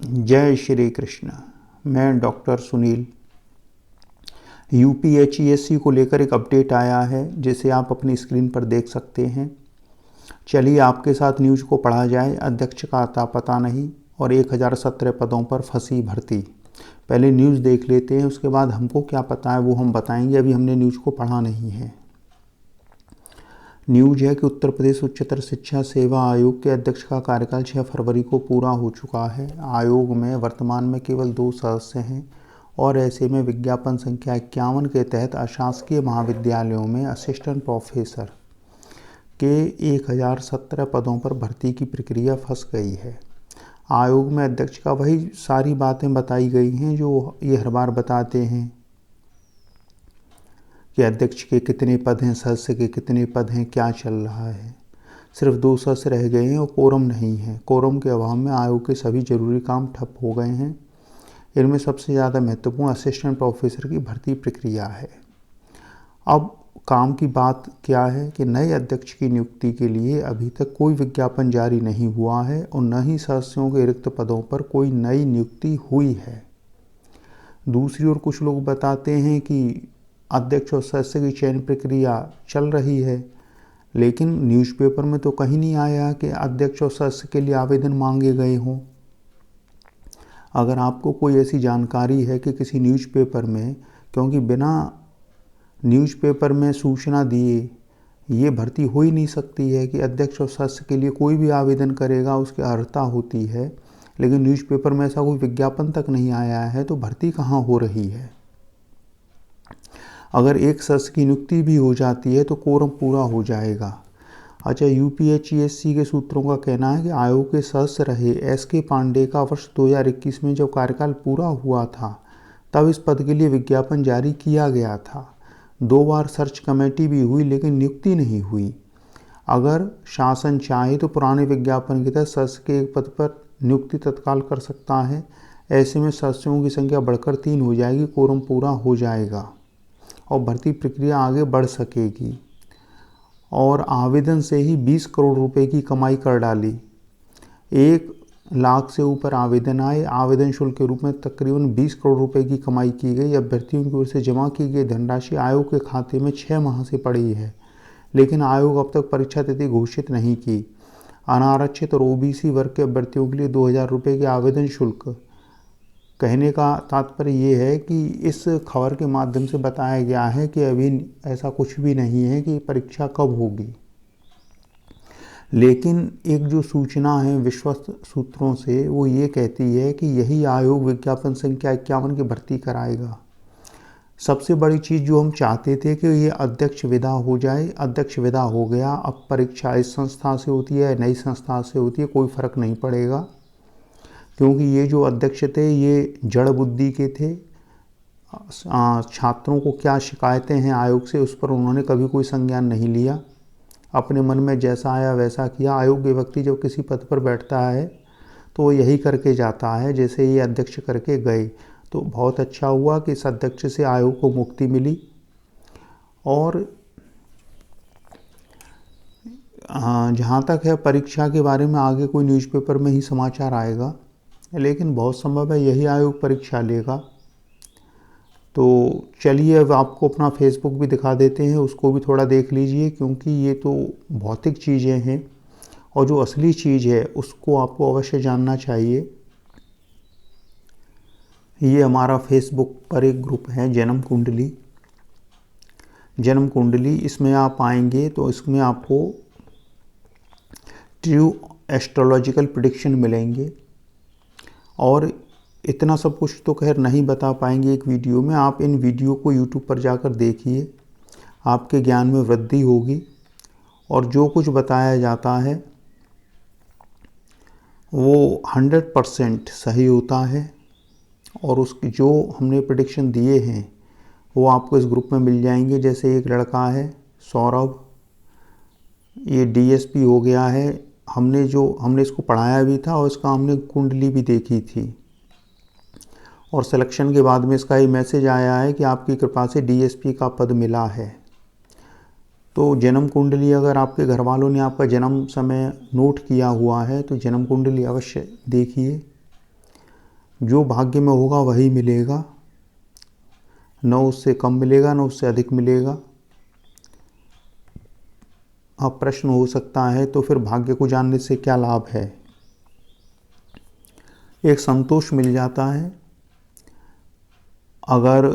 जय श्री कृष्ण। मैं डॉक्टर सुनील। यूपीएचईएससी को लेकर एक अपडेट आया है जिसे आप अपनी स्क्रीन पर देख सकते हैं। चलिए आपके साथ न्यूज़ को पढ़ा जाए। अध्यक्ष का आता पता नहीं और 1017 पदों पर फंसी भर्ती। पहले न्यूज़ देख लेते हैं, उसके बाद हमको क्या पता है वो हम बताएंगे। अभी हमने न्यूज़ को पढ़ा नहीं है। न्यूज है कि उत्तर प्रदेश उच्चतर शिक्षा सेवा आयोग के अध्यक्ष का कार्यकाल 6 फरवरी को पूरा हो चुका है। आयोग में वर्तमान में केवल 2 सदस्य हैं और ऐसे में विज्ञापन संख्या 51 के तहत अशासकीय महाविद्यालयों में असिस्टेंट प्रोफेसर के 1017 पदों पर भर्ती की प्रक्रिया फंस गई है। आयोग में अध्यक्ष का वही सारी बातें बताई गई हैं जो ये हर बार बताते हैं कि अध्यक्ष के कितने पद हैं, सदस्य के कितने पद हैं, क्या चल रहा है। सिर्फ 2 सदस्य रह गए हैं और कोरम नहीं है। कोरम के अभाव में आयोग के सभी जरूरी काम ठप हो गए हैं। इनमें सबसे ज़्यादा महत्वपूर्ण असिस्टेंट प्रोफेसर की भर्ती प्रक्रिया है। अब काम की बात क्या है कि नए अध्यक्ष की नियुक्ति के लिए अभी तक कोई विज्ञापन जारी नहीं हुआ है और न ही सदस्यों के रिक्त पदों पर कोई नई नियुक्ति हुई है। दूसरी ओर कुछ लोग बताते हैं कि अध्यक्ष और सदस्य की चयन प्रक्रिया चल रही है, लेकिन न्यूज़पेपर में तो कहीं नहीं आया कि अध्यक्ष और सदस्य के लिए आवेदन मांगे गए हों। अगर आपको कोई ऐसी जानकारी है कि किसी न्यूज़पेपर में, क्योंकि बिना न्यूज़पेपर में सूचना दिए ये भर्ती हो ही नहीं सकती है कि अध्यक्ष और सदस्य के लिए कोई भी आवेदन करेगा उसकी अर्हता होती है, लेकिन न्यूज़पेपर में ऐसा कोई विज्ञापन तक नहीं आया है, तो भर्ती कहाँ हो रही है। अगर एक सदस्य की नियुक्ति भी हो जाती है तो कोरम पूरा हो जाएगा। अच्छा, यूपीएचईएससी के सूत्रों का कहना है कि आयोग के सदस्य रहे एसके पांडे का वर्ष 2021 में जब कार्यकाल पूरा हुआ था तब इस पद के लिए विज्ञापन जारी किया गया था। 2 बार सर्च कमेटी भी हुई लेकिन नियुक्ति नहीं हुई। अगर शासन चाहे तो पुराने विज्ञापन के तहत सदस्य के एक पद पर नियुक्ति तत्काल कर सकता है। ऐसे में सदस्यों की संख्या बढ़कर 3 हो जाएगी, कोरम पूरा हो जाएगा और भर्ती प्रक्रिया आगे बढ़ सकेगी। और आवेदन से ही 20 करोड़ रुपए की कमाई कर डाली। 1 लाख से ऊपर आवेदन आए, आवेदन शुल्क के रूप में तकरीबन 20 करोड़ रुपए की कमाई की गई। अभ्यर्थियों की ओर से जमा की गई धनराशि आयोग के खाते में 6 माह से पड़ी है, लेकिन आयोग अब तक परीक्षा तिथि घोषित नहीं की। अनारक्षित और ओबीसी वर्ग के अभ्यर्थियों के लिए 2000 रुपये के आवेदन शुल्क। कहने का तात्पर्य ये है कि इस खबर के माध्यम से बताया गया है कि अभी ऐसा कुछ भी नहीं है कि परीक्षा कब होगी, लेकिन एक जो सूचना है विश्वस्त सूत्रों से वो ये कहती है कि यही आयोग विज्ञापन संख्या 51 की भर्ती कराएगा। सबसे बड़ी चीज़ जो हम चाहते थे कि ये अध्यक्ष विदा हो जाए, अध्यक्ष विदा हो गया। अब परीक्षा इस संस्था से होती है नई संस्था से होती है, कोई फ़र्क नहीं पड़ेगा, क्योंकि ये जो अध्यक्ष थे ये जड़ बुद्धि के थे। छात्रों को क्या शिकायतें हैं आयोग से उस पर उन्होंने कभी कोई संज्ञान नहीं लिया। अपने मन में जैसा आया वैसा किया। आयोग के व्यक्ति जब किसी पद पर बैठता है तो वो यही करके जाता है जैसे ये अध्यक्ष करके गए। तो बहुत अच्छा हुआ कि इस अध्यक्ष से आयोग को मुक्ति मिली। और जहाँ तक है परीक्षा के बारे में आगे कोई न्यूज़पेपर में ही समाचार आएगा, लेकिन बहुत संभव है यही आयोग परीक्षा लेगा। तो चलिए अब आपको अपना फेसबुक भी दिखा देते हैं, उसको भी थोड़ा देख लीजिए, क्योंकि ये तो भौतिक चीज़ें हैं और जो असली चीज़ है उसको आपको अवश्य जानना चाहिए। ये हमारा फेसबुक पर एक ग्रुप है जन्म कुंडली। जन्म कुंडली इसमें आप आएंगे तो इसमें आपको ट्रू एस्ट्रोलॉजिकल प्रेडिक्शन मिलेंगे। और इतना सब कुछ तो खैर नहीं बता पाएंगे एक वीडियो में। आप इन वीडियो को यूट्यूब पर जाकर देखिए, आपके ज्ञान में वृद्धि होगी। और जो कुछ बताया जाता है वो 100% सही होता है। और उसकी जो हमने प्रेडिक्शन दिए हैं वो आपको इस ग्रुप में मिल जाएंगे। जैसे एक लड़का है सौरभ, ये डीएसपी हो गया है। हमने इसको पढ़ाया भी था और इसका हमने कुंडली भी देखी थी। और सिलेक्शन के बाद में इसका ये मैसेज आया है कि आपकी कृपा से डीएसपी का पद मिला है। तो जन्म कुंडली अगर आपके घर वालों ने आपका जन्म समय नोट किया हुआ है तो जन्म कुंडली अवश्य देखिए। जो भाग्य में होगा वही मिलेगा, न उससे कम मिलेगा न उससे अधिक मिलेगा। अब प्रश्न हो सकता है तो फिर भाग्य को जानने से क्या लाभ है? एक संतोष मिल जाता है। अगर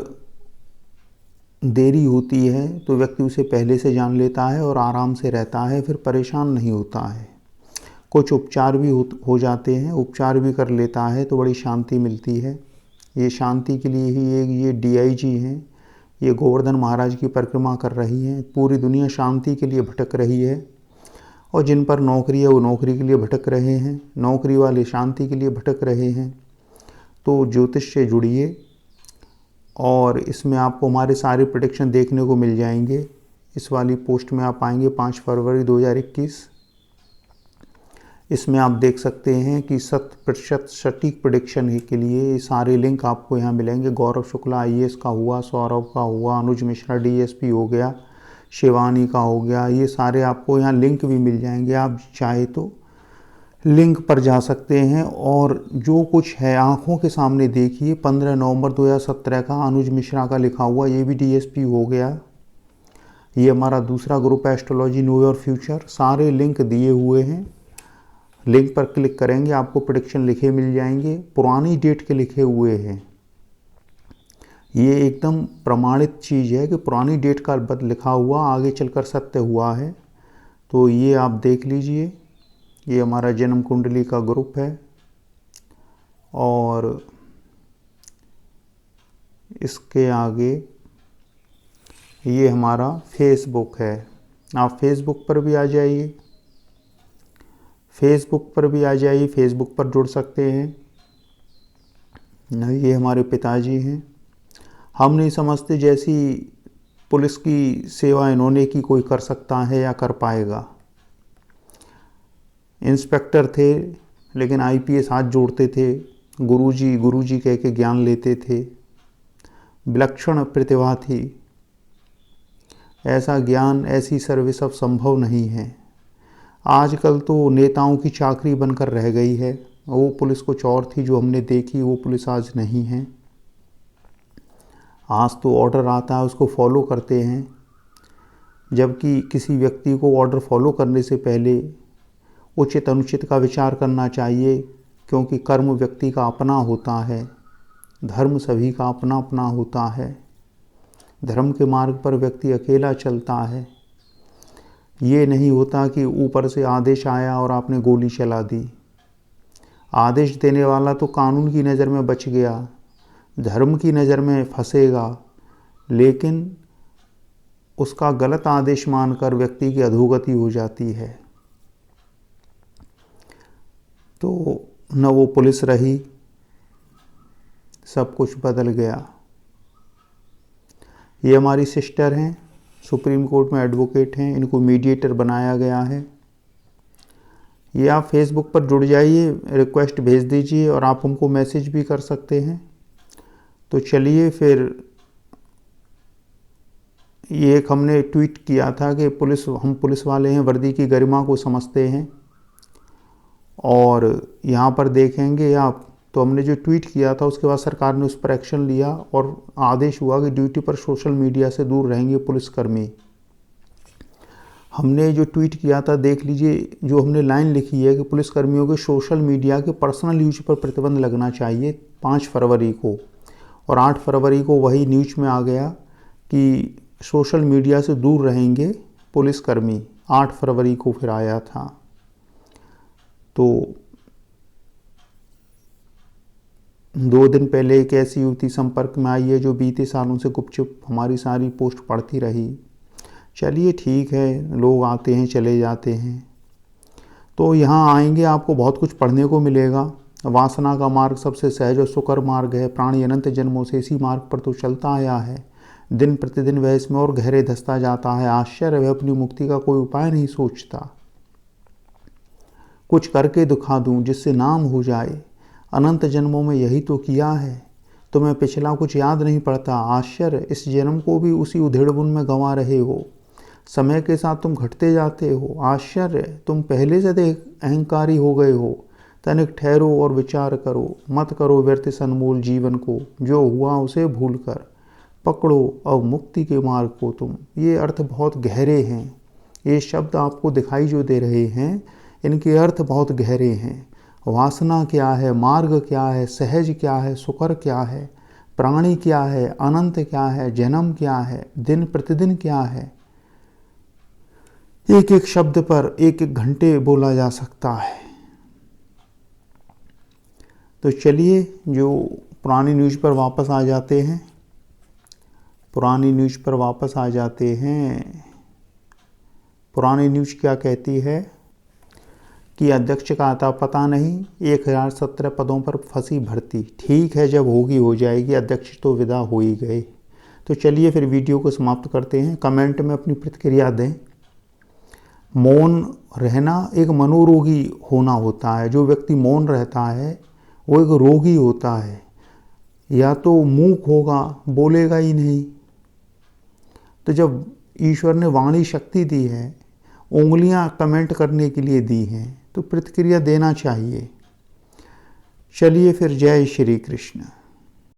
देरी होती है तो व्यक्ति उसे पहले से जान लेता है और आराम से रहता है, फिर परेशान नहीं होता है। कुछ उपचार भी हो जाते हैं, उपचार भी कर लेता है तो बड़ी शांति मिलती है। ये शांति के लिए ही ये DIG हैं, ये गोवर्धन महाराज की परिक्रमा कर रही हैं। पूरी दुनिया शांति के लिए भटक रही है और जिन पर नौकरी है वो नौकरी के लिए भटक रहे हैं, नौकरी वाले शांति के लिए भटक रहे हैं। तो ज्योतिष से जुड़िए और इसमें आपको हमारे सारे प्रेडिक्शन देखने को मिल जाएंगे। इस वाली पोस्ट में आप पाएंगे 5 फरवरी 2021। इसमें आप देख सकते हैं कि 100% सटीक प्रेडिक्शन के लिए ये सारे लिंक आपको यहाँ मिलेंगे। गौरव शुक्ला IAS का हुआ, सौरभ का हुआ, अनुज मिश्रा DSP हो गया, शिवानी का हो गया, ये सारे आपको यहाँ लिंक भी मिल जाएंगे। आप चाहे तो लिंक पर जा सकते हैं और जो कुछ है आंखों के सामने देखिए। 15 नवंबर 2017 का अनुज मिश्रा का लिखा हुआ, ये भी DSP हो गया। ये हमारा दूसरा ग्रुप है एस्ट्रोलॉजी नो योर फ्यूचर, सारे लिंक दिए हुए हैं। लिंक पर क्लिक करेंगे आपको प्रेडिक्शन लिखे मिल जाएंगे, पुरानी डेट के लिखे हुए हैं। ये एकदम प्रमाणित चीज़ है कि पुरानी डेट का लिखा हुआ आगे चलकर सत्य हुआ है। तो ये आप देख लीजिए, ये हमारा जन्म कुंडली का ग्रुप है और इसके आगे ये हमारा फेसबुक है। आप फेसबुक पर भी आ जाइए, फेसबुक पर भी आ जाइए, फेसबुक पर जुड़ सकते हैं। ये हमारे पिताजी हैं। हम नहीं समझते जैसी पुलिस की सेवा इन्होंने की कोई कर सकता है या कर पाएगा। इंस्पेक्टर थे लेकिन IPS हाथ जोड़ते थे, गुरुजी कह के ज्ञान लेते थे। विलक्षण प्रतिभा थी। ऐसा ज्ञान, ऐसी सर्विस अब संभव नहीं है। आजकल तो नेताओं की चाकरी बनकर रह गई है। वो पुलिस कुछ और थी जो हमने देखी, वो पुलिस आज नहीं है। आज तो ऑर्डर आता है उसको फॉलो करते हैं, जबकि किसी व्यक्ति को ऑर्डर फॉलो करने से पहले उचित अनुचित का विचार करना चाहिए, क्योंकि कर्म व्यक्ति का अपना होता है, धर्म सभी का अपना अपना होता है। धर्म के मार्ग पर व्यक्ति अकेला चलता है। ये नहीं होता कि ऊपर से आदेश आया और आपने गोली चला दी। आदेश देने वाला तो कानून की नज़र में बच गया, धर्म की नज़र में फंसेगा, लेकिन उसका गलत आदेश मानकर व्यक्ति की अधोगति हो जाती है। तो न वो पुलिस रही, सब कुछ बदल गया। ये हमारी सिस्टर हैं, सुप्रीम कोर्ट में एडवोकेट हैं, इनको मीडिएटर बनाया गया है। ये आप फेसबुक पर जुड़ जाइए, रिक्वेस्ट भेज दीजिए और आप हमको मैसेज भी कर सकते हैं। तो चलिए फिर, ये एक हमने ट्वीट किया था कि हम पुलिस वाले हैं, वर्दी की गरिमा को समझते हैं। और यहाँ पर देखेंगे आप, तो हमने जो ट्वीट किया था उसके बाद सरकार ने उस पर एक्शन लिया और आदेश हुआ कि ड्यूटी पर सोशल मीडिया से दूर रहेंगे पुलिसकर्मी। हमने जो ट्वीट किया था देख लीजिए, जो हमने लाइन लिखी है कि पुलिसकर्मियों के सोशल मीडिया के पर्सनल यूज पर प्रतिबंध लगना चाहिए 5 फरवरी को, और 8 फरवरी को वही न्यूज में आ गया कि सोशल मीडिया से दूर रहेंगे पुलिसकर्मी। 8 फरवरी को फिर आया था। तो 2 दिन पहले एक ऐसी युवती संपर्क में आई है जो बीते सालों से गुपचुप हमारी सारी पोस्ट पढ़ती रही। चलिए ठीक है, लोग आते हैं चले जाते हैं। तो यहाँ आएंगे आपको बहुत कुछ पढ़ने को मिलेगा। वासना का मार्ग सबसे सहज और सुकर मार्ग है। प्राणी अनंत जन्मों से इसी मार्ग पर तो चलता आया है। दिन प्रतिदिन वह इसमें और गहरे धंसता जाता है। आश्चर्य, वह अपनी मुक्ति का कोई उपाय नहीं सोचता। कुछ करके दिखा दूं जिससे नाम हो जाए, अनंत जन्मों में यही तो किया है। तुम्हें पिछला कुछ याद नहीं पड़ता। आश्चर्य, इस जन्म को भी उसी उधेड़बुन में गंवा रहे हो। समय के साथ तुम घटते जाते हो। आश्चर्य, तुम पहले से अधिक अहंकारी हो गए हो। तनिक ठहरो और विचार करो, मत करो व्यर्थ इस अनमोल जीवन को, जो हुआ उसे भूल कर पकड़ो अब मुक्ति के मार्ग को तुम। ये अर्थ बहुत गहरे हैं। ये शब्द आपको दिखाई जो दे रहे हैं, इनके अर्थ बहुत गहरे हैं। वासना क्या है, मार्ग क्या है, सहज क्या है, सुकर क्या है, प्राणी क्या है, अनंत क्या है, जन्म क्या है, दिन प्रतिदिन क्या है, एक एक शब्द पर एक एक घंटे बोला जा सकता है। तो चलिए जो पुरानी न्यूज़ पर वापस आ जाते हैं, पुरानी न्यूज़ पर वापस आ जाते हैं। पुरानी न्यूज़ क्या कहती है कि अध्यक्ष का आता पता नहीं, 1017 पदों पर फंसी भर्ती। ठीक है, जब होगी हो जाएगी, अध्यक्ष तो विदा हो ही गए। तो चलिए फिर वीडियो को समाप्त करते हैं। कमेंट में अपनी प्रतिक्रिया दें। मौन रहना एक मनोरोगी होना होता है। जो व्यक्ति मौन रहता है वो एक रोगी होता है। या तो मूक होगा, बोलेगा ही नहीं। तो जब ईश्वर ने वाणी शक्ति दी है, उंगलियां कमेंट करने के लिए दी हैं, तो प्रतिक्रिया देना चाहिए। चलिए फिर, जय श्री कृष्ण।